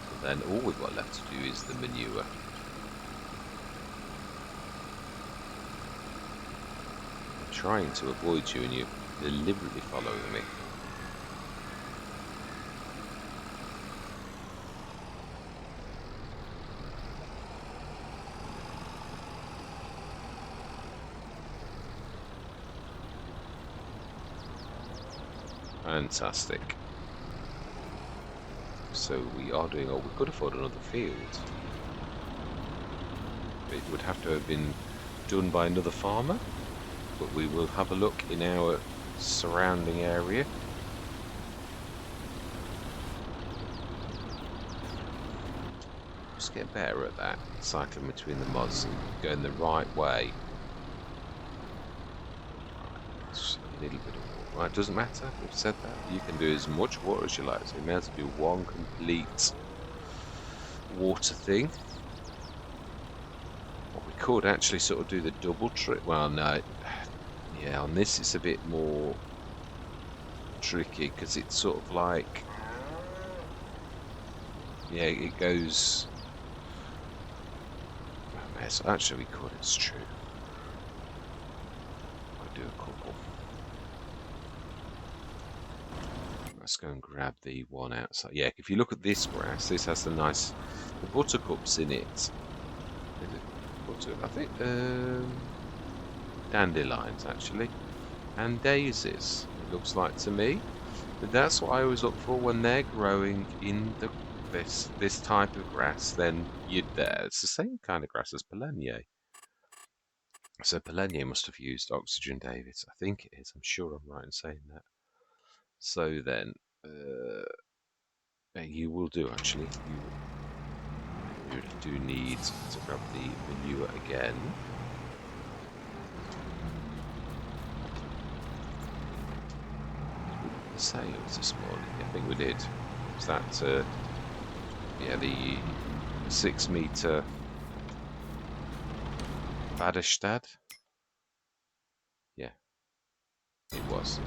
So then all we've got left to do is the manure. I'm trying to avoid you and you're deliberately following me. Fantastic. So we are doing. Oh, we could afford another field. It would have to have been done by another farmer, but we will have a look in our surrounding area. Just get better at that, cycling between the mods and going the right way. Right, a little bit of water. Right, doesn't matter, we've said that. You can do as much water as you like, so you may as well do one complete water thing. Or we could actually sort of do the double trip. Well, no. Yeah, on this it's a bit more tricky because it's sort of like. Yeah, it goes. Oh, so actually, we could. It's true. I'll do a couple. Let's go and grab the one outside. Yeah, if you look at this grass, this has the nice, the buttercups in it. I think dandelions actually, and daisies. It looks like to me. But that's what I always look for when they're growing in this type of grass. Then it's the same kind of grass as Polenia. So Polenia must have used Oxygen Davis. I think it is. I'm sure I'm right in saying that. So then, you will do actually. You do need to grab the manure again. sails this morning? I think we did. Was that, yeah, the 6-meter Badestad? Yeah, it was.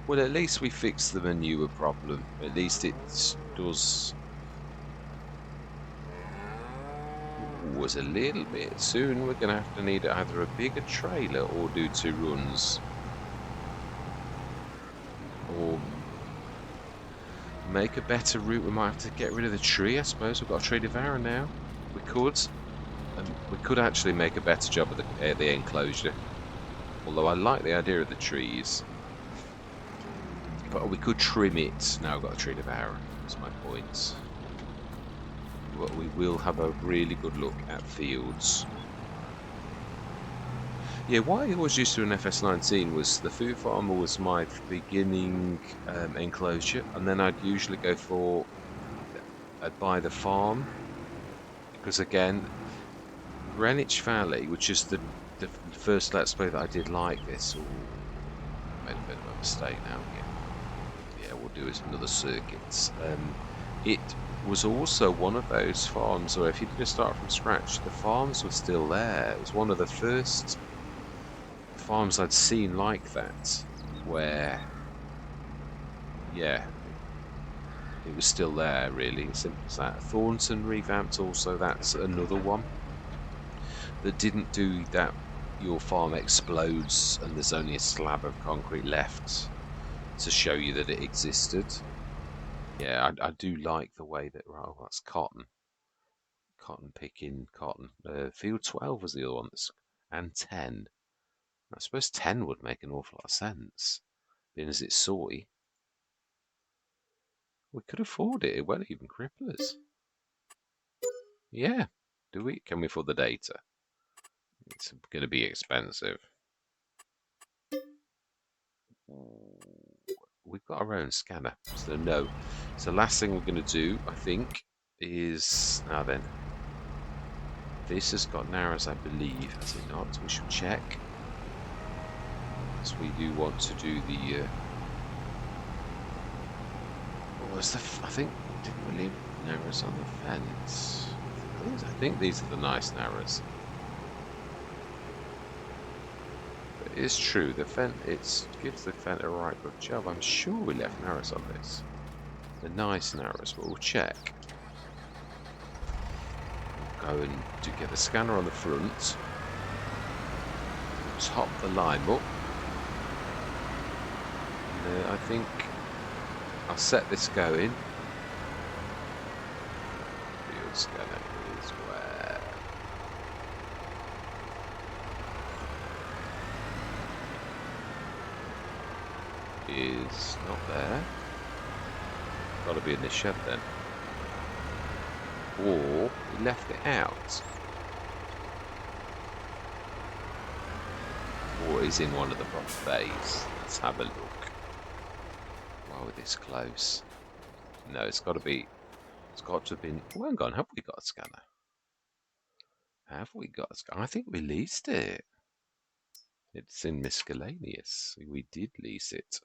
Well, at least we fixed the manure problem. At least it does. Was a little bit. Soon we're going to have to need either a bigger trailer or do 2 runs. Or make a better route. We might have to get rid of the tree, I suppose. We've got a tree devourer now. We could. And we could actually make a better job of the enclosure. Although I like the idea of the trees. But we could trim it. Now I've got a tree devourer. That's my point. But we will have a really good look at fields. Yeah, what I always used to do in FS19 was the food farmer was my beginning enclosure, and then I'd usually go for I'd buy the farm, because again, Greenwich Valley, which is the first Let's Play that I did like this. Ooh, made a bit of a mistake now again. Yeah, we'll do it another circuit. It was also one of those farms where if you didn't start from scratch, the farms were still there. It was one of the first farms I'd seen like that, where, yeah, it was still there, really, simple as that. Thornton revamped also, that's another one that didn't do that. Your farm explodes and there's only a slab of concrete left to show you that it existed. Yeah, I do like the way that, oh, that's cotton picking, cotton. Field 12 was the other one, and 10. I suppose 10 would make an awful lot of sense, being as it's soy. We could afford it. It won't even cripple us. Yeah. Do we? Can we afford the data? It's going to be expensive. We've got our own scanner, so no. So last thing we're going to do, I think, is now then. This has got narrows, I believe, has it not? We should check. So we do want to do the. What was the? I think didn't we leave narrows on the fence? I think these are the nice narrows. But it is true, the fence it gives the fence a right good job. I'm sure we left narrows on this. The nice narrows, but we'll check. We'll go and get the scanner on the front. Top the line up. And, I think I'll set this going. Field scanner is where? Is not there. Got to be in this shed then. Or we left it out. Or is in one of the bottom bays. Let's have a look. While we're this close. No, it's got to be. It's got to have been. Oh, hang on. Have we got a scanner? Have we got a scanner? I think we leased it. It's in miscellaneous. We did lease it.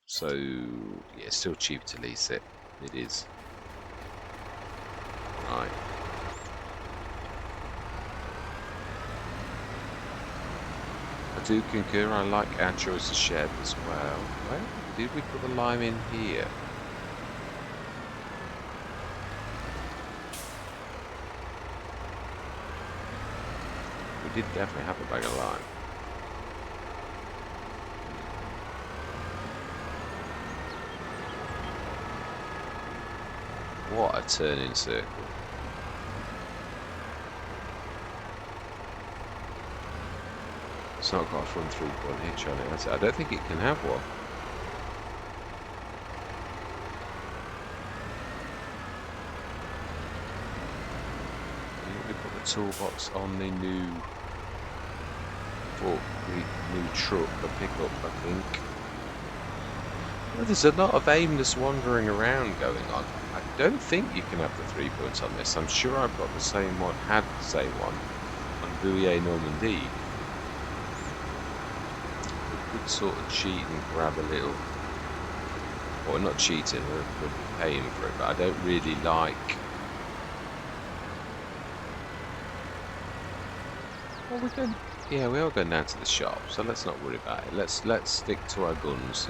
So, yeah, it's still cheap to lease it. It is. Right. I do concur, I like our choice of shed as well. Where did we put the lime in here? We did definitely have a bag of lime. What a turning circle. It's not got a front 3-point hitch on it, has it? I don't think it can have one. We put the toolbox on the new truck, the pickup, I think. Well, there's a lot of aimless wandering around going on. I don't think you can have the 3 points on this. I'm sure I've got the same one, had the same one on Bouillet Normandie. We could sort of cheat and grab a little. Well, we're not cheating, we're paying for it, but I don't really like. Well, we're going. Yeah, we are going down to the shop, so let's not worry about it. Let's stick to our guns.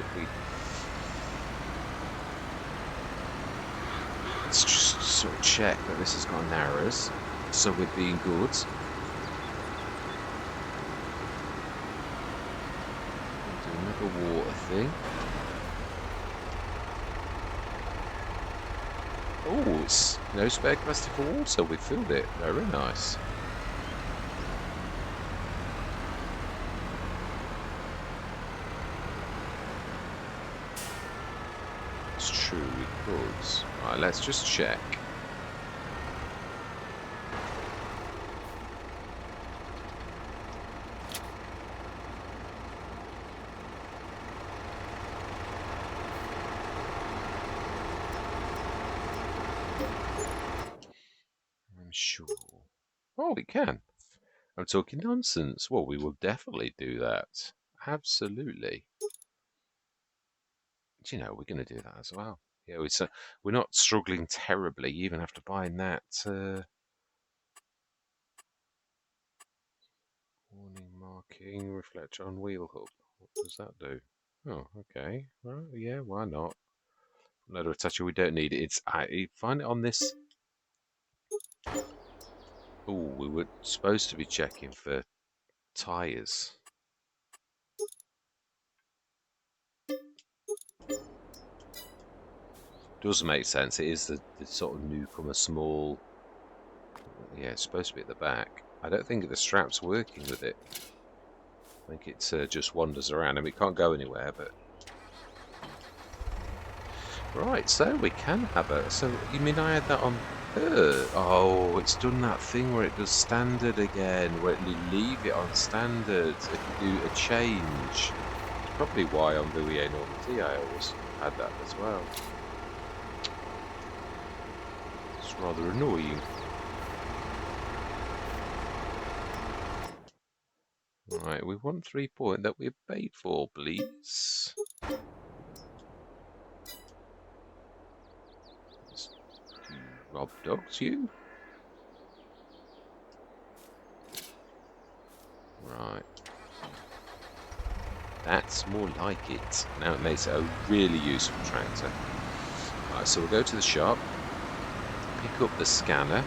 Let's just sort of check that this has got narrows, so we're being good. Do another water thing. Oh, it's no spare capacity for water. We filled it. Very nice. It's true, we could. Right, let's just check. I'm sure. Oh, we can. I'm talking nonsense. Well, we will definitely do that. Absolutely. Do you know, we're going to do that as well. Yeah, we're not struggling terribly, even after buying that. Warning marking, reflector on wheel hub. What does that do? Oh, okay. Well, yeah, why not? Leather attacher, we don't need it. I find it on this. Oh, we were supposed to be checking for tyres. Does make sense. It is the sort of newcomer small. Yeah, it's supposed to be at the back. I don't think the strap's working with it. I think it just wanders around. I mean, it can't go anywhere, but. Right, so we can have it. So, you mean I had that on her? Oh, it's done that thing where it does standard again, where you leave it on standard if you do a change. Probably why on Bouillet Normandie I always had that as well. It's rather annoying. Right, we want 3 point that we've paid for, please. Rob dogs, you? Right. That's more like it. Now it makes it a really useful tractor. Right, so we'll go to the shop, pick up the scanner.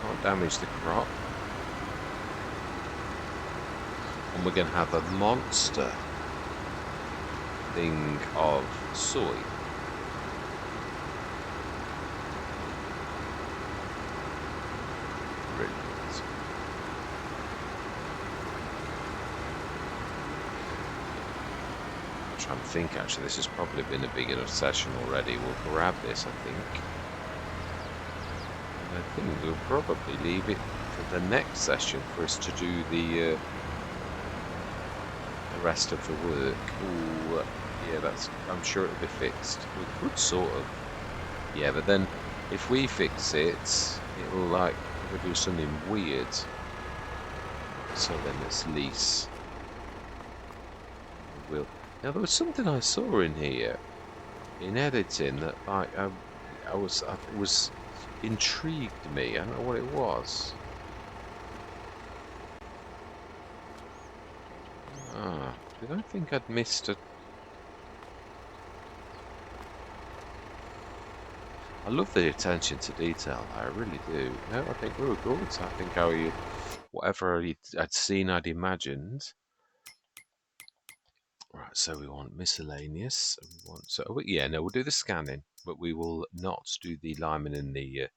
Can't damage the crop. And we're going to have a monster thing of soy. Brilliant. I'm trying to think, actually, this has probably been a big enough session already. We'll grab this, I think. And I think we'll probably leave it for the next session for us to do the rest of the work. Ooh, yeah, I'm sure it'll be fixed. We could sort of, yeah, but then if we fix it, it'll like it'll do something weird. So then let's lease. We'll. Now there was something I saw in here in editing that like it was intrigued me. I don't know what it was. Ah, did I think I'd missed a... I love the attention to detail, I really do. No, I think we were good. I think whatever I'd seen, I'd imagined. Right, so we want miscellaneous. Yeah, no, we'll do the scanning, but we will not do the liming and the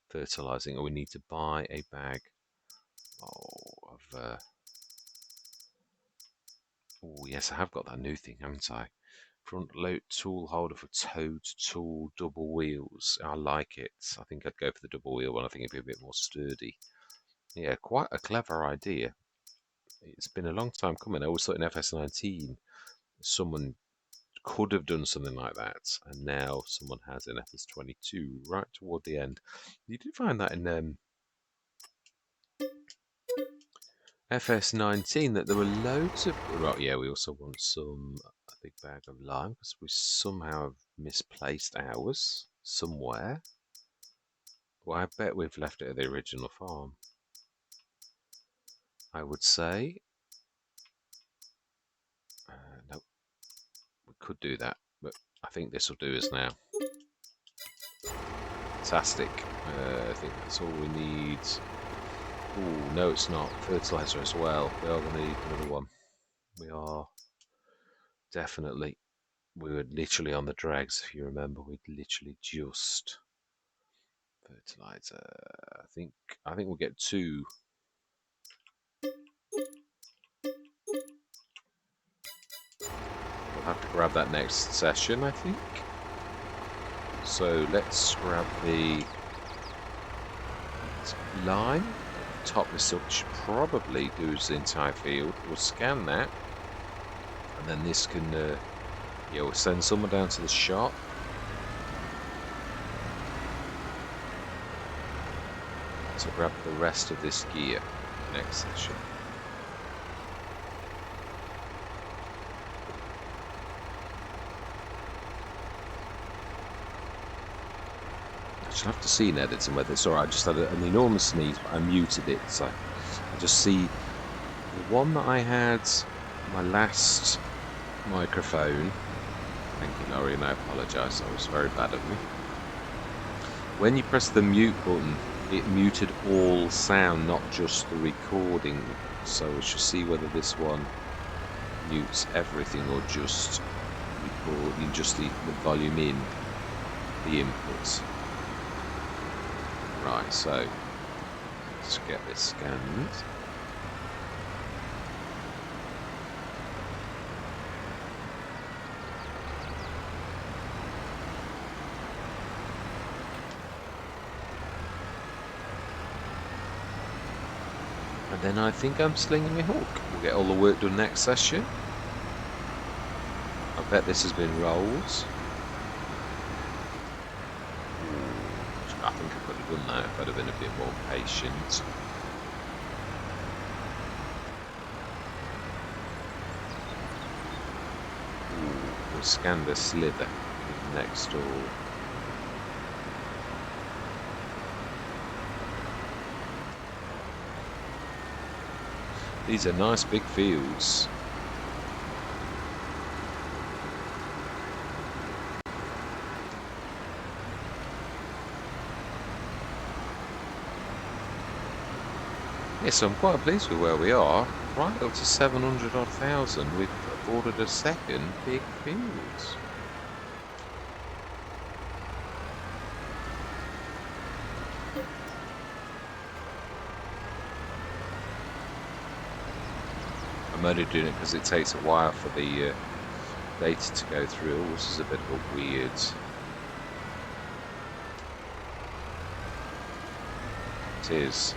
fertilizing. Or we need to buy a bag of... Oh, yes, I have got that new thing, haven't I? Front load tool holder for towed tool double wheels. I like it. I think I'd go for the double wheel one. I think it'd be a bit more sturdy. Yeah, quite a clever idea. It's been a long time coming. I always thought in FS19 someone could have done something like that, and now someone has an FS22 right toward the end. You did find that in FS19 that there were loads of. Well, yeah, we also want a big bag of lime because we somehow have misplaced ours somewhere. Well, I bet we've left it at the original farm. I would say. Nope, we could do that, but I think this will do us now. Fantastic. I think that's all we need. Oh, no, it's not. Fertilizer as well. We are going to need another one. We are definitely. We were literally on the dregs, if you remember. We'd literally just fertilizer. I think we'll get 2. We'll have to grab that next session, I think. So let's grab the line. Top this up, should probably do the entire field. We'll scan that, and then this can, yeah, we'll send someone down to the shop. To grab the rest of this gear next session. I should have to see in editing whether it's alright. I just had an enormous sneeze, but I muted it, so I just see the one that I had, my last microphone. Thank you, Laurie, and I apologise, that was very bad of me. When you press the mute button, it muted all sound, not just the recording. So we should see whether this one mutes everything or just recording, just the volume in the inputs. Right, so let's get this scanned. And then I think I'm slinging my hook. We'll get all the work done next session. I bet this has been rolled. I think I could have done that if I'd have been a bit more patient. Ooh, we scanned a slither next door. These are nice big fields. Yes, I'm quite pleased with where we are. Right up to 700 odd thousand, we've afforded a second big field. I'm only doing it because it takes a while for the data to go through. This is a bit of a weird. It is.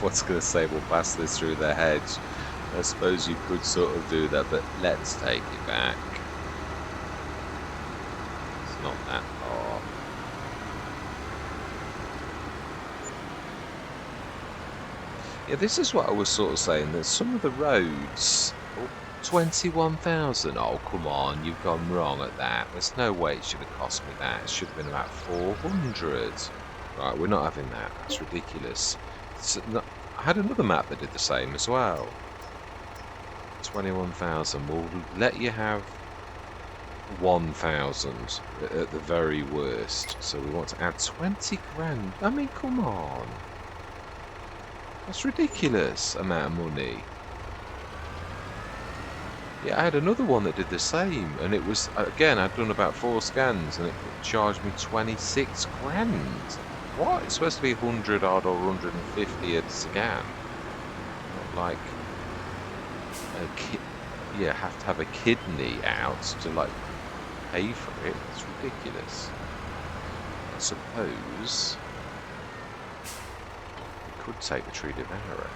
What's going to say we'll pass this through the hedge? I suppose you could sort of do that, but let's take it back. It's not that far. Yeah, this is what I was sort of saying. There's some of the roads. Oh, 21,000. Oh, come on, you've gone wrong at that. There's no way it should have cost me that. It should have been about 400. Right, we're not having that. That's ridiculous. I had another map that did the same as well. 21,000. We'll let you have 1,000 at the very worst. So we want to add 20 grand. I mean, come on. That's ridiculous amount of money. Yeah, I had another one that did the same, and it was, again, I'd done about 4 scans, and it charged me 26 grand. What? It's supposed to be 100 odd or 150 a scan. Not like you have to have a kidney out to like pay for it. It's ridiculous. suppose we could take the tree devourer.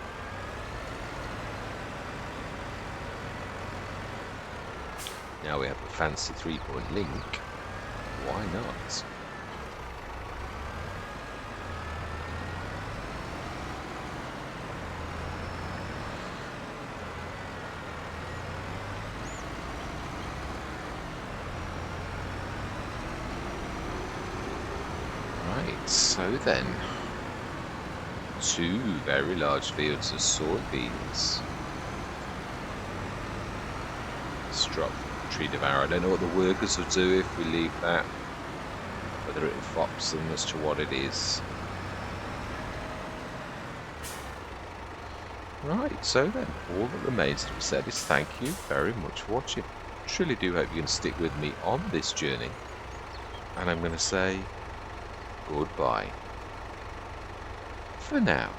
Now we have a fancy 3-point link. Why not? Right, so then, 2 very large fields of soybeans. Let's drop tree devourer. I don't know what the workers will do if we leave that, whether it fops them as to what it is. Right, so then, all that remains to be said is thank you very much for watching. Truly do hope you're going to stick with me on this journey. And I'm going to say goodbye for now.